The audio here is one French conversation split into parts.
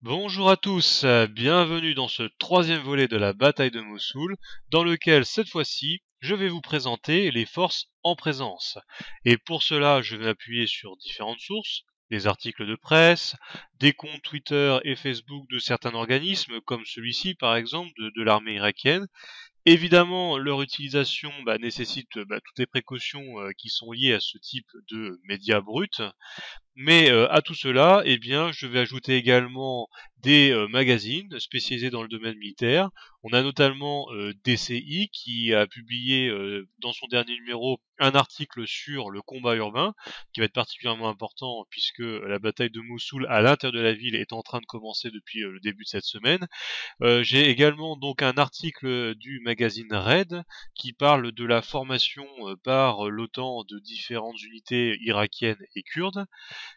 Bonjour à tous, bienvenue dans ce troisième volet de la bataille de Mossoul, dans lequel cette fois-ci, je vais vous présenter les forces en présence. Et pour cela, je vais m'appuyer sur différentes sources, des articles de presse, des comptes Twitter et Facebook de certains organismes, comme celui-ci par exemple de l'armée irakienne. Évidemment, leur utilisation nécessite toutes les précautions qui sont liées à ce type de médias bruts. Mais à tout cela, eh bien, je vais ajouter également des magazines spécialisés dans le domaine militaire. On a notamment DCI qui a publié dans son dernier numéro un article sur le combat urbain, qui va être particulièrement important puisque la bataille de Mossoul à l'intérieur de la ville est en train de commencer depuis le début de cette semaine. J'ai également donc un article du magazine Red qui parle de la formation par l'OTAN de différentes unités irakiennes et kurdes.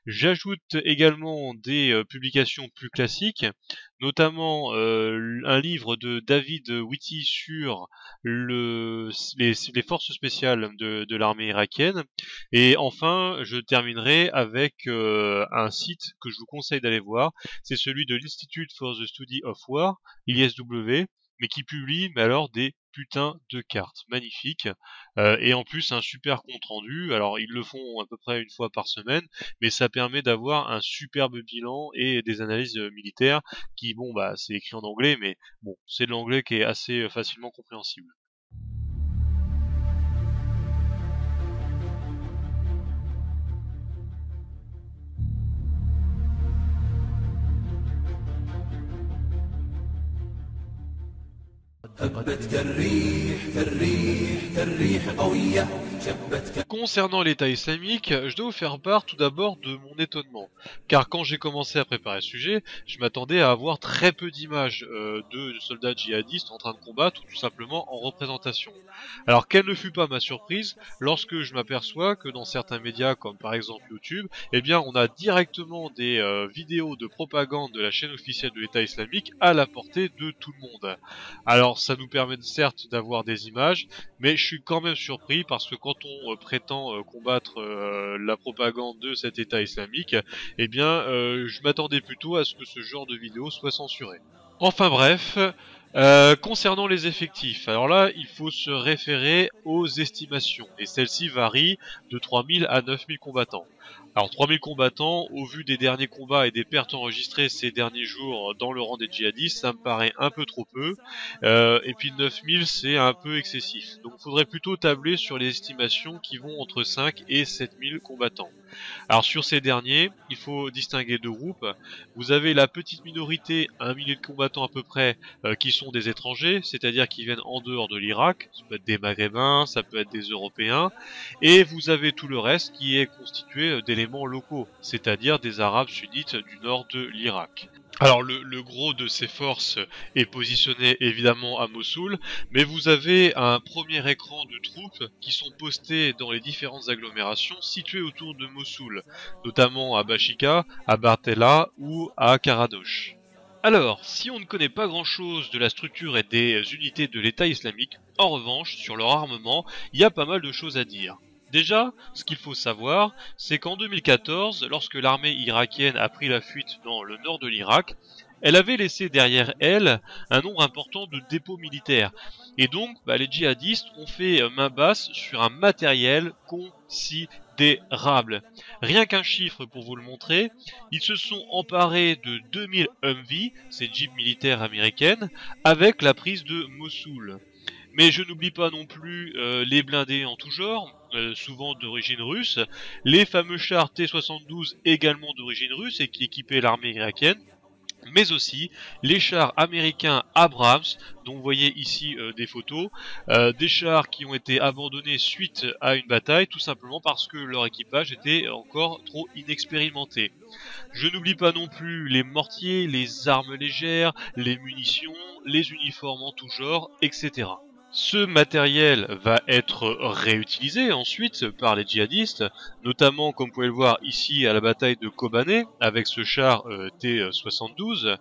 J'ajoute également des publications plus classiques, notamment un livre de David Whitty sur les forces spéciales de l'armée irakienne. Et enfin, je terminerai avec un site que je vous conseille d'aller voir. C'est celui de l'Institute for the Study of War, l'ISW, mais qui publie alors des putains de cartes magnifiques et en plus un super compte rendu. Alors ils le font à peu près une fois par semaine, mais ça permet d'avoir un superbe bilan et des analyses militaires qui, bon, c'est écrit en anglais, mais bon, c'est de l'anglais qui est assez facilement compréhensible. هبت كالريح قوية شبت. Concernant l'État islamique, je dois vous faire part tout d'abord de mon étonnement, car quand j'ai commencé à préparer ce sujet, je m'attendais à avoir très peu d'images de soldats djihadistes en train de combattre, ou tout simplement en représentation. Alors quelle ne fut pas ma surprise lorsque je m'aperçois que dans certains médias, comme par exemple YouTube, eh bien on a directement des vidéos de propagande de la chaîne officielle de l'État islamique à la portée de tout le monde. Alors ça nous permet certes d'avoir des images, mais je suis quand même surpris parce que quand on prétend combattre la propagande de cet État islamique, eh bien je m'attendais plutôt à ce que ce genre de vidéo soit censuré. Enfin bref, concernant les effectifs, alors là il faut se référer aux estimations, et celles-ci varient de 3000 à 9000 combattants. Alors 3000 combattants, au vu des derniers combats et des pertes enregistrées ces derniers jours dans le rang des djihadistes, ça me paraît un peu trop peu, et puis 9000 c'est un peu excessif. Donc il faudrait plutôt tabler sur les estimations qui vont entre 5 et 7000 combattants. Alors sur ces derniers, il faut distinguer deux groupes. Vous avez la petite minorité, 1 millier de combattants à peu près, qui sont des étrangers, c'est-à-dire qui viennent en dehors de l'Irak, ça peut être des Maghrébins, ça peut être des Européens, et vous avez tout le reste qui est constitué d'éléments locaux, c'est-à-dire des Arabes sunnites du nord de l'Irak. Alors le gros de ces forces est positionné évidemment à Mossoul, mais vous avez un premier écran de troupes qui sont postées dans les différentes agglomérations situées autour de Mossoul, notamment à Bashika, à Bartella ou à Karadosh. Alors, si on ne connaît pas grand-chose de la structure et des unités de l'État islamique, en revanche, sur leur armement, il y a pas mal de choses à dire. Déjà, ce qu'il faut savoir, c'est qu'en 2014, lorsque l'armée irakienne a pris la fuite dans le nord de l'Irak, elle avait laissé derrière elle un nombre important de dépôts militaires. Et donc, les djihadistes ont fait main basse sur un matériel considérable. Rien qu'un chiffre pour vous le montrer, ils se sont emparés de 2000 Humvee, ces jeeps militaires américaines, avec la prise de Mossoul. Mais je n'oublie pas non plus les blindés en tout genre, souvent d'origine russe, les fameux chars T-72 également d'origine russe et qui équipaient l'armée irakienne, mais aussi les chars américains Abrams, dont vous voyez ici des photos, des chars qui ont été abandonnés suite à une bataille, tout simplement parce que leur équipage était encore trop inexpérimenté. Je n'oublie pas non plus les mortiers, les armes légères, les munitions, les uniformes en tout genre, etc. Ce matériel va être réutilisé ensuite par les djihadistes, notamment comme vous pouvez le voir ici à la bataille de Kobané avec ce char T-72,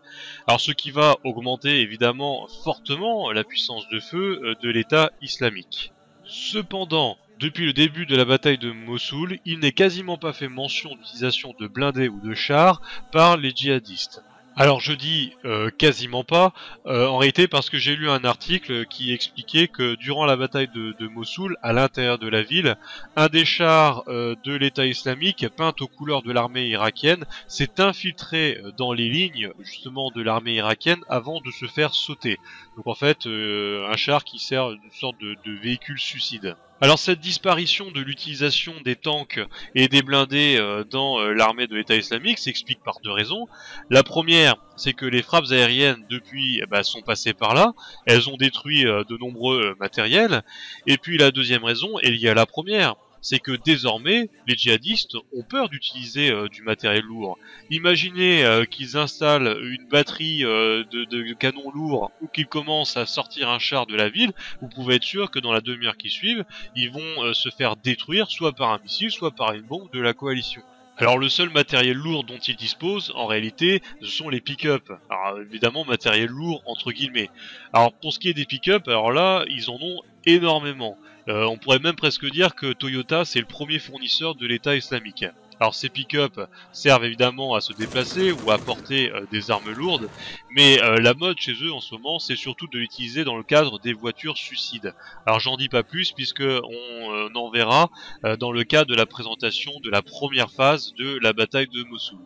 alors ce qui va augmenter évidemment fortement la puissance de feu de l'État islamique. Cependant, depuis le début de la bataille de Mossoul, il n'est quasiment pas fait mention d'utilisation de blindés ou de chars par les djihadistes. Alors je dis quasiment pas, en réalité parce que j'ai lu un article qui expliquait que durant la bataille de Mossoul, à l'intérieur de la ville, un des chars de l'État islamique, peint aux couleurs de l'armée irakienne, s'est infiltré dans les lignes justement de l'armée irakienne avant de se faire sauter. Donc en fait, un char qui sert d'une sorte de véhicule suicide. Alors cette disparition de l'utilisation des tanks et des blindés dans l'armée de l'État islamique s'explique par deux raisons. La première, c'est que les frappes aériennes depuis sont passées par là, elles ont détruit de nombreux matériels, et puis la deuxième raison est liée à la première, c'est que désormais les djihadistes ont peur d'utiliser du matériel lourd. Imaginez qu'ils installent une batterie de canons lourds ou qu'ils commencent à sortir un char de la ville, vous pouvez être sûr que dans la demi-heure qui suit, ils vont se faire détruire soit par un missile, soit par une bombe de la coalition. Alors le seul matériel lourd dont ils disposent, en réalité, ce sont les pick-up. Alors évidemment, matériel lourd entre guillemets. Alors pour ce qui est des pick-up, alors là, ils en ont énormément. On pourrait même presque dire que Toyota, c'est le premier fournisseur de l'État islamique. Alors ces pick-up servent évidemment à se déplacer ou à porter des armes lourdes, mais la mode chez eux en ce moment, c'est surtout de l'utiliser dans le cadre des voitures suicides. Alors j'en dis pas plus puisque on en verra dans le cadre de la présentation de la première phase de la bataille de Mossoul.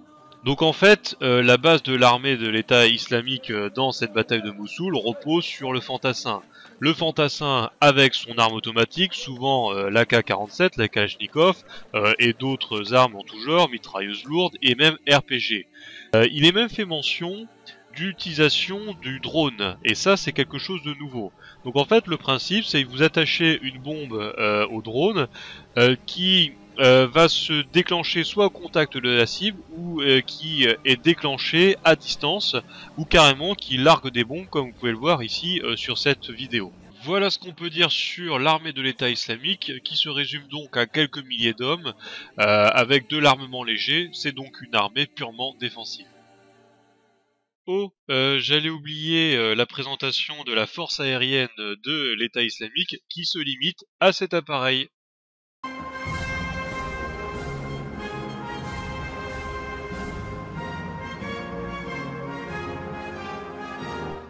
Donc en fait, la base de l'armée de l'État islamique dans cette bataille de Mossoul repose sur le fantassin. Le fantassin avec son arme automatique, souvent l'AK-47, la Kalachnikov, et d'autres armes en tout genre, mitrailleuses lourdes et même RPG. Il est même fait mention d'utilisation du drone, et ça c'est quelque chose de nouveau. Donc en fait le principe c'est que vous attachez une bombe au drone qui va se déclencher soit au contact de la cible ou qui est déclenché à distance ou carrément qui largue des bombes comme vous pouvez le voir ici sur cette vidéo. Voilà ce qu'on peut dire sur l'armée de l'État islamique qui se résume donc à quelques milliers d'hommes avec de l'armement léger, c'est donc une armée purement défensive. Oh, j'allais oublier la présentation de la force aérienne de l'État islamique qui se limite à cet appareil.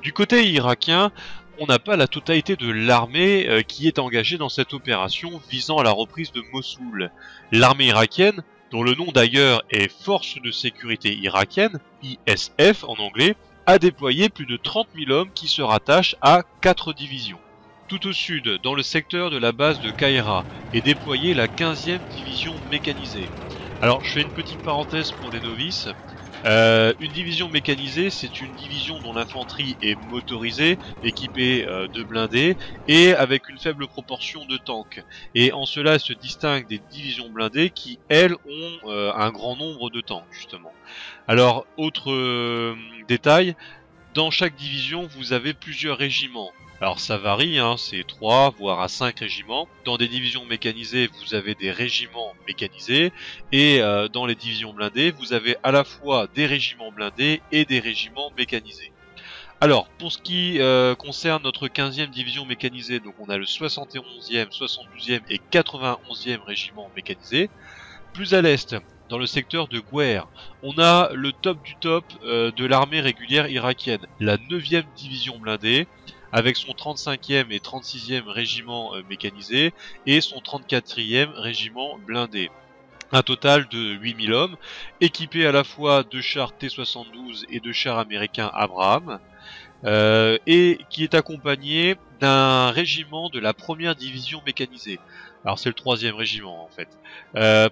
Du côté irakien, on n'a pas la totalité de l'armée qui est engagée dans cette opération visant à la reprise de Mossoul. L'armée irakienne, dont le nom d'ailleurs est Force de sécurité irakienne, ISF en anglais, a déployé plus de 30 000 hommes qui se rattachent à 4 divisions. Tout au sud, dans le secteur de la base de Kaira, est déployée la 15e division mécanisée. Alors je fais une petite parenthèse pour les novices. Une division mécanisée, c'est une division dont l'infanterie est motorisée, équipée de blindés et avec une faible proportion de tanks. Et en cela, elle se distingue des divisions blindées qui, elles, ont un grand nombre de tanks, justement. Alors, autre détail, dans chaque division, vous avez plusieurs régiments. Alors ça varie, hein, c'est 3 voire à 5 régiments. Dans des divisions mécanisées, vous avez des régiments mécanisés. Et dans les divisions blindées, vous avez à la fois des régiments blindés et des régiments mécanisés. Alors, pour ce qui concerne notre 15e division mécanisée, donc on a le 71e, 72e et 91e régiment mécanisé. Plus à l'est, dans le secteur de Gwer, on a le top du top de l'armée régulière irakienne, la 9e division blindée, avec son 35e et 36e régiment mécanisé et son 34e régiment blindé. Un total de 8000 hommes, équipés à la fois de chars T-72 et de chars américains Abraham, et qui est accompagné d'un régiment de la première division mécanisée. Alors c'est le 3e régiment en fait.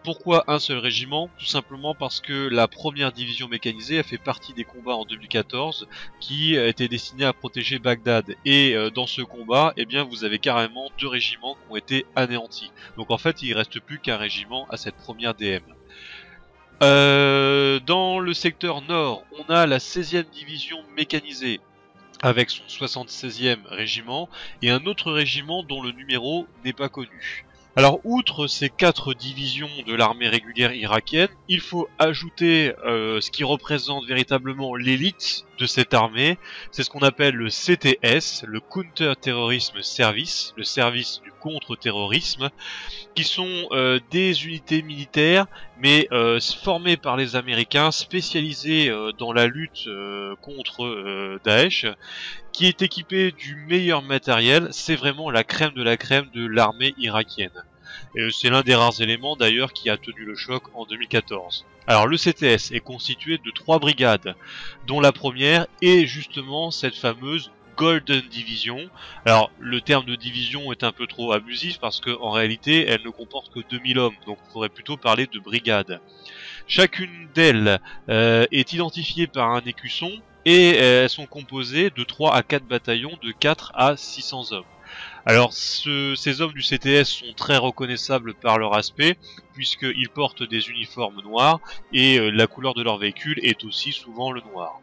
Pourquoi un seul régiment? Tout simplement parce que la première division mécanisée a fait partie des combats en 2014 qui étaient destinés à protéger Bagdad. Et dans ce combat, eh bien vous avez carrément 2 régiments qui ont été anéantis. Donc en fait il ne reste plus qu'un régiment à cette première DM. Dans le secteur nord, on a la 16e division mécanisée avec son 76e régiment et un autre régiment dont le numéro n'est pas connu. Alors outre ces 4 divisions de l'armée régulière irakienne, il faut ajouter ce qui représente véritablement l'élite de cette armée, c'est ce qu'on appelle le CTS, le Counter Terrorism Service, le service du contre-terrorisme, qui sont des unités militaires, mais formées par les Américains, spécialisées dans la lutte contre Daesh, qui est équipée du meilleur matériel. C'est vraiment la crème de l'armée irakienne. C'est l'un des rares éléments d'ailleurs qui a tenu le choc en 2014. Alors le CTS est constitué de 3 brigades, dont la première est justement cette fameuse Golden Division. Alors le terme de division est un peu trop abusif parce qu'en réalité elle ne comporte que 2000 hommes, donc il faudrait plutôt parler de brigade. Chacune d'elles est identifiée par un écusson et elles sont composées de 3 à 4 bataillons de 4 à 600 hommes. Alors ces hommes du CTS sont très reconnaissables par leur aspect puisqu'ils portent des uniformes noirs et la couleur de leur véhicule est aussi souvent le noir.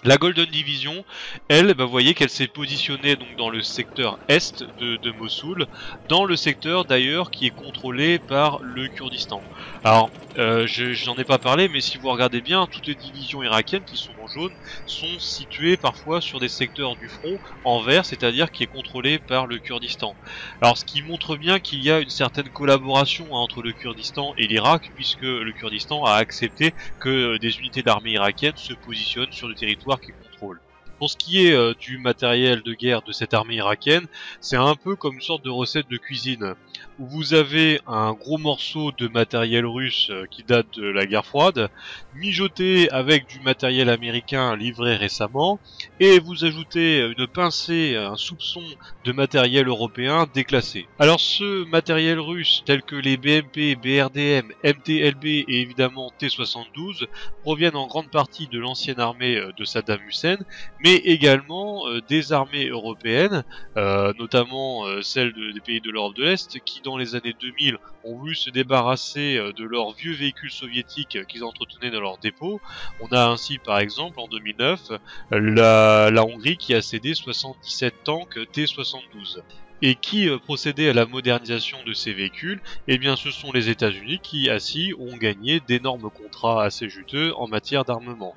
La Golden Division, elle, vous voyez qu'elle s'est positionnée donc dans le secteur est de Mossoul, dans le secteur d'ailleurs qui est contrôlé par le Kurdistan. Alors, j'en ai pas parlé, mais si vous regardez bien, toutes les divisions irakiennes qui sont en jaune sont situées parfois sur des secteurs du front en vert, c'est-à-dire qui est contrôlé par le Kurdistan. Alors, ce qui montre bien qu'il y a une certaine collaboration entre le Kurdistan et l'Irak, puisque le Kurdistan a accepté que des unités d'armée irakienne se positionnent sur le territoire qui contrôle. Pour ce qui est du matériel de guerre de cette armée irakienne, c'est un peu comme une sorte de recette de cuisine, où vous avez un gros morceau de matériel russe qui date de la guerre froide, mijoté avec du matériel américain livré récemment, et vous ajoutez une pincée, un soupçon de matériel européen déclassé. Alors ce matériel russe, tel que les BMP, BRDM, MTLB et évidemment T-72, proviennent en grande partie de l'ancienne armée de Saddam Hussein, mais également des armées européennes, notamment celles des pays de l'Europe de l'Est, qui dans les années 2000 ont voulu se débarrasser de leurs vieux véhicules soviétiques qu'ils entretenaient dans leurs dépôts. On a ainsi par exemple en 2009 la Hongrie qui a cédé 77 tanks T-72. Et qui procédait à la modernisation de ces véhicules? Eh bien ce sont les États-Unis qui ainsi ont gagné d'énormes contrats assez juteux en matière d'armement.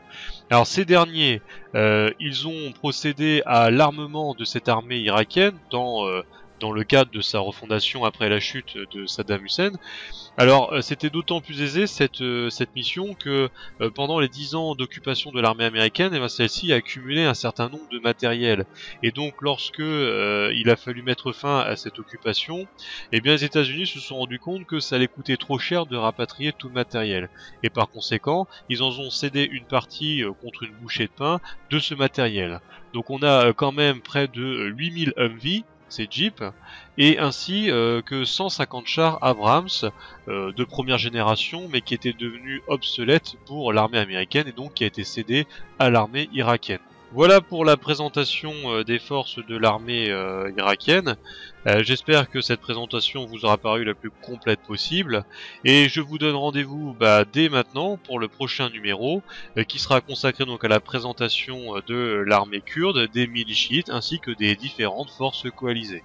Alors ces derniers, ils ont procédé à l'armement de cette armée irakienne dans le cadre de sa refondation après la chute de Saddam Hussein. Alors c'était d'autant plus aisé cette mission que pendant les 10 ans d'occupation de l'armée américaine, celle-ci a accumulé un certain nombre de matériel. Et donc lorsque il a fallu mettre fin à cette occupation, eh bien les États-Unis se sont rendus compte que ça allait coûter trop cher de rapatrier tout le matériel. Et par conséquent, ils en ont cédé une partie contre une bouchée de pain de ce matériel. Donc on a quand même près de 8000 Humvee, ces Jeeps, et ainsi que 150 chars Abrams de première génération, mais qui étaient devenus obsolètes pour l'armée américaine et donc qui a été cédé à l'armée irakienne. Voilà pour la présentation des forces de l'armée irakienne. J'espère que cette présentation vous aura paru la plus complète possible et je vous donne rendez-vous dès maintenant pour le prochain numéro qui sera consacré donc à la présentation de l'armée kurde, des milices chiites ainsi que des différentes forces coalisées.